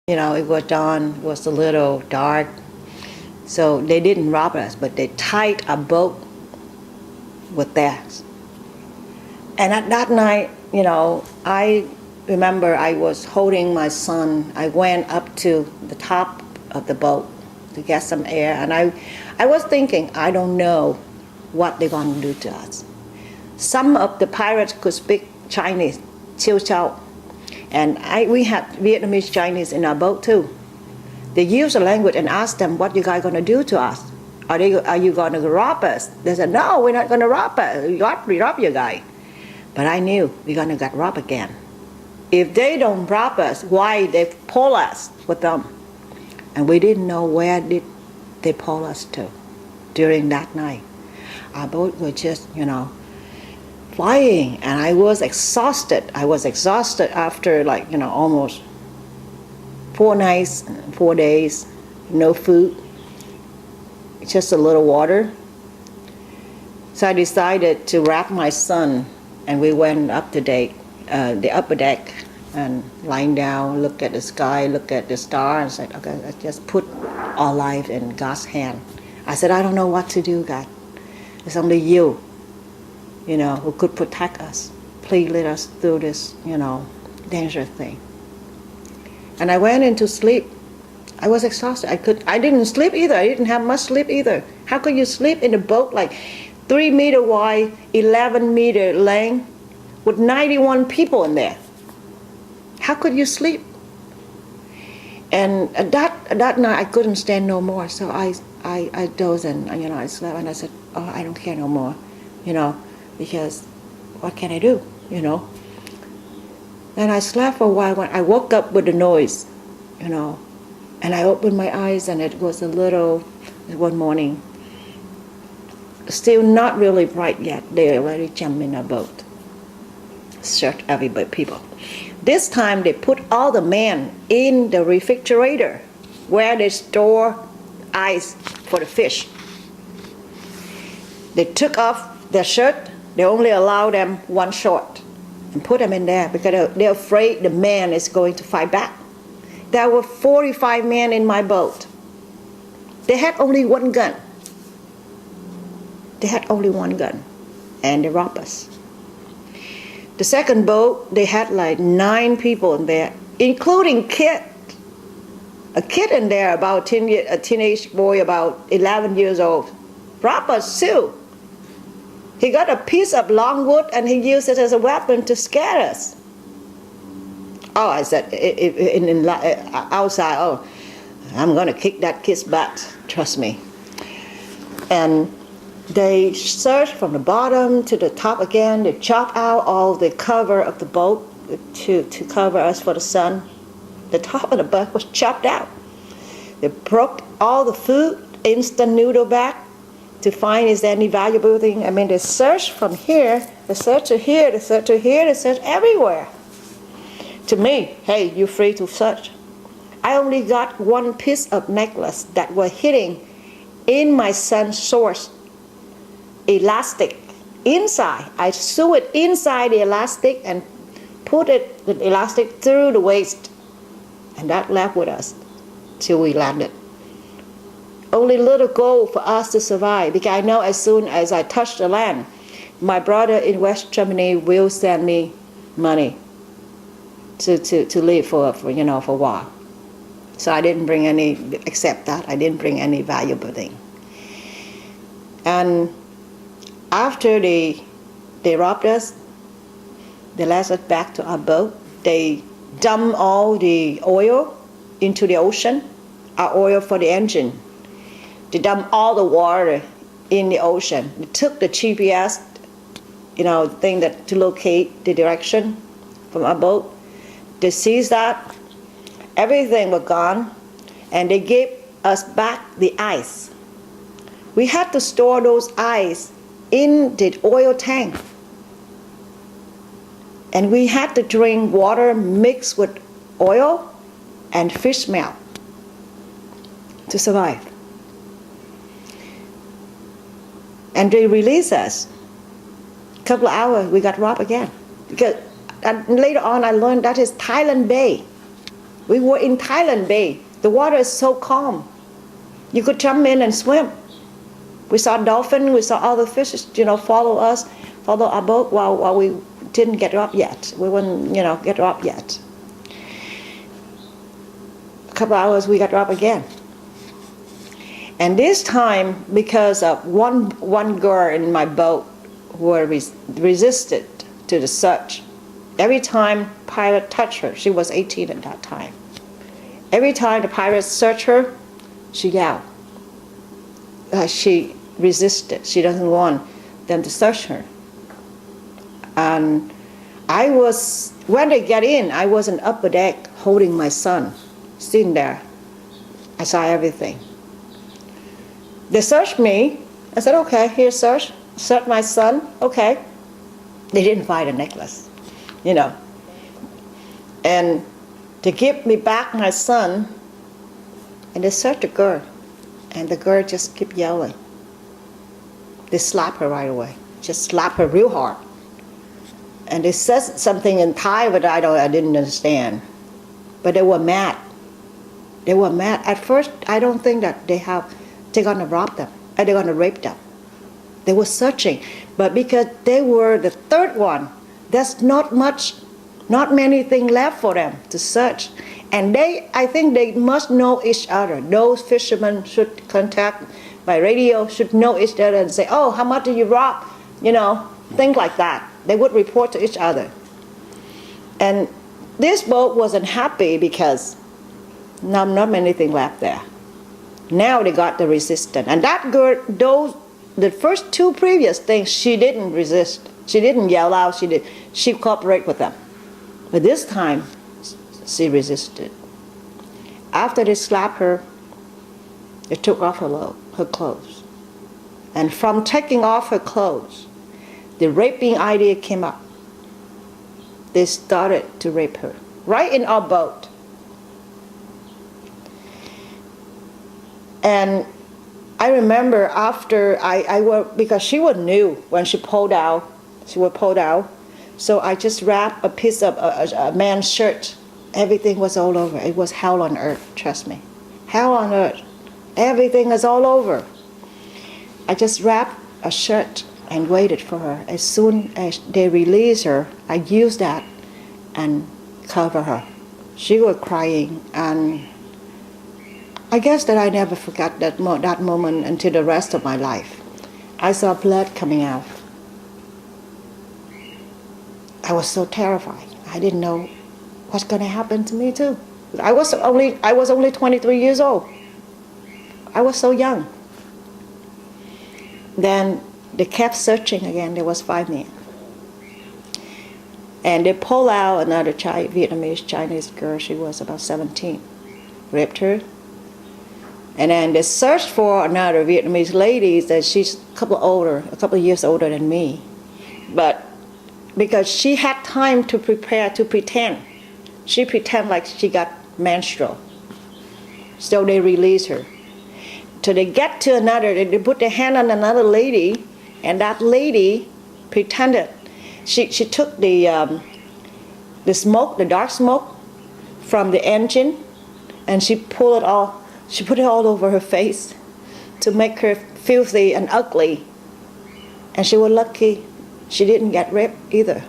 You know, it was dawn, it was a little dark. So they didn't rob us, but they tied a boat with theirs. And at that night, you know, I remember I was holding my son. I went up to the top of the boat to get some air. And I was thinking, I don't know what they're going to do to us. Some of the pirates could speak Chinese, chiu chow. And we had Vietnamese Chinese in our boat too. They used the language and asked them, what you guys going to do to us? Are you going to rob us? They said, no, we're not going to rob us. We rob you guys. But I knew we're going to get robbed again. If they don't rob us, why they pull us with them? And we didn't know where did they pull us to during that night. Our boat was just, you know, flying, and I was exhausted. I was exhausted after, like, you know, almost 4 nights, 4 days, no food, just a little water. So I decided to wrap my son, and we went up to the upper deck, and lying down, look at the sky, look at the stars, and said, okay, let's just put our life in God's hand. I said, I don't know what to do, God. It's only you, you know, who could protect us. Please let us through this, you know, dangerous thing. And I went into sleep. I was exhausted. I didn't sleep either. I didn't have much sleep either. How could you sleep in a boat like 3 meter wide, 11 meter length, with 91 people in there? How could you sleep? And at that night I couldn't stand no more. So I dozed and, you know, I slept, and I said, oh, I don't care no more, you know, because what can I do, you know? And I slept for a while. When I woke up with the noise, you know, and I opened my eyes, and it was one morning, still not really bright yet. They already jumped in a boat, searched everybody, people. This time they put all the men in the refrigerator where they store ice for the fish. They took off their shirt. They only allow them one short and put them in there because they're afraid the man is going to fight back. There were 45 men in my boat. They had only one gun. They had only one gun, and they robbed us. The second boat, they had like 9 people in there, including a kid in there, about a teenage boy about 11 years old. Robbed us too. He got a piece of longwood and he used it as a weapon to scare us. Oh, I said outside, oh, I'm going to kick that kid's butt, trust me. And they searched from the bottom to the top again. They chopped out all the cover of the boat to cover us for the sun. The top of the boat was chopped out. They broke all the food, instant noodle bag, to find is there any valuable thing. I mean, they searched from here, they searched to here, they searched to here, they searched everywhere. To me, hey, you're free to search. I only got one piece of necklace that was hidden in my son's shorts. Elastic inside. I sew it inside the elastic and put the elastic through the waist, and that left with us till we landed. Only little gold for us to survive, because I know as soon as I touch the land, my brother in West Germany will send me money to live for you know, for a while. So I didn't bring any, except that I didn't bring any valuable thing. And after they robbed us, they led us back to our boat. They dumped all the oil into the ocean, our oil for the engine. They dumped all the water in the ocean. They took the GPS, you know, thing that to locate the direction from our boat. They seized that. Everything was gone, and they gave us back the ice. We had to store those ice in the oil tank, and we had to drink water mixed with oil and fish smell to survive. And they released us. A couple of hours, we got robbed again. And later on, I learned that is Thailand Bay. We were in Thailand Bay. The water is so calm. You could jump in and swim. We saw dolphins, we saw other fishes, follow our boat while we didn't get up yet. We wouldn't, get up yet. A couple hours, we got up again. And this time, because of one girl in my boat who resisted to the search, every time pirate touched her, she was 18 at that time. Every time the pirates searched her, she yelled. She resisted. She doesn't want them to search her. And when they get in, I was on upper deck holding my son, sitting there. I saw everything. They searched me. I said, okay, here, search my son. Okay. They didn't find a necklace, And to give me back my son, and they searched the girl, and the girl just kept yelling. They slapped her right away, just slapped her real hard. And they said something in Thai, but I didn't understand. But they were mad. They were mad. At first, I don't think that they're gonna rob them, or they're gonna rape them. They were searching, but because they were the third one, there's not many things left for them to search. And I think they must know each other. Those fishermen should contact by radio, should know each other and say, oh, how much did you rob? Things like that. They would report to each other. And this boat wasn't happy because not many things left there. Now they got the resistance. And that girl, the first two previous things, she didn't resist. She didn't yell out. She cooperated with them. But this time, she resisted. After they slapped her, they took off her clothes. And from taking off her clothes, the raping idea came up. They started to rape her, right in our boat. And I remember after because she was new when she pulled out, so I just wrapped a piece of a man's shirt. Everything was all over. It was hell on earth, trust me. Hell on earth. Everything is all over. I just wrapped a shirt and waited for her. As soon as they released her, I used that and cover her. She was crying, and I guess that I never forgot that moment until the rest of my life. I saw blood coming out. I was so terrified. I didn't know what's going to happen to me too. I was only 23 years old. I was so young. Then they kept searching again. There was 5 men. And they pulled out another Vietnamese Chinese girl. She was about 17. Raped her. And then they searched for another Vietnamese lady that she's a couple of years older than me. But because she had time to prepare to pretend. She pretended like she got menstrual. So they released her. So they get to they put their hand on another lady, and that lady pretended. She took the smoke, the dark smoke from the engine, and she put it all over her face to make her filthy and ugly. And she was lucky she didn't get raped either.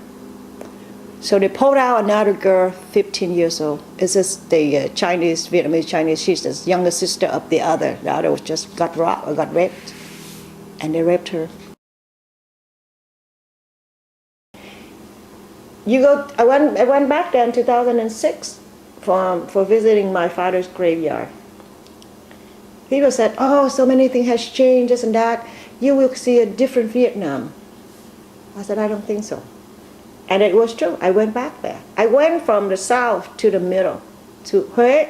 So they pulled out another girl, 15 years old. It's just the Vietnamese Chinese. She's the younger sister of the other. The other was just got raped, and they raped her. I went back there in 2006 for visiting my father's graveyard. People said, "Oh, so many things has changed, this and that. You will see a different Vietnam." I said, "I don't think so." And it was true. I went back there. I went from the south to the middle, to Huế.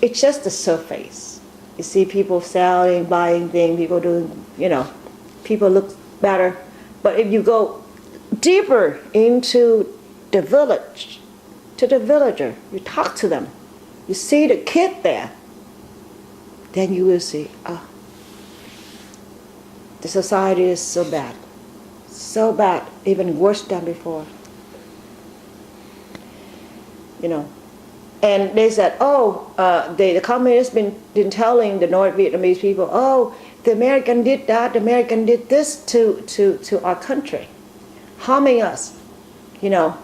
It's just the surface. You see people selling, buying things, people doing, people look better. But if you go deeper into the village, to the villager, you talk to them, you see the kid there, then you will see, the society is so bad. So bad, even worse than before. And they said, oh, the communists been telling the North Vietnamese people, oh, the American did that, the American did this to our country, harming us, you know.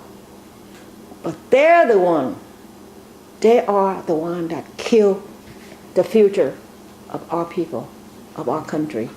But they are the one that kill the future of our people, of our country.